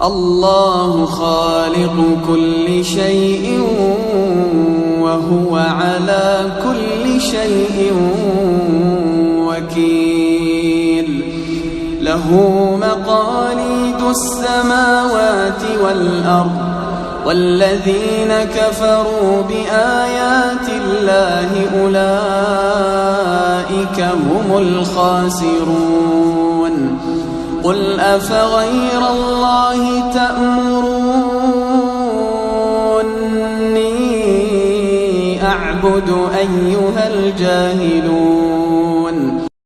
الله خالق كل شيء وهو على كل شيء وكيل. له مقاليد السماوات والأرض، والذين كفروا بآيات الله أولئك هم الخاسرون. قل أفغير الله تأمروني أعبد أيها الجاهلون.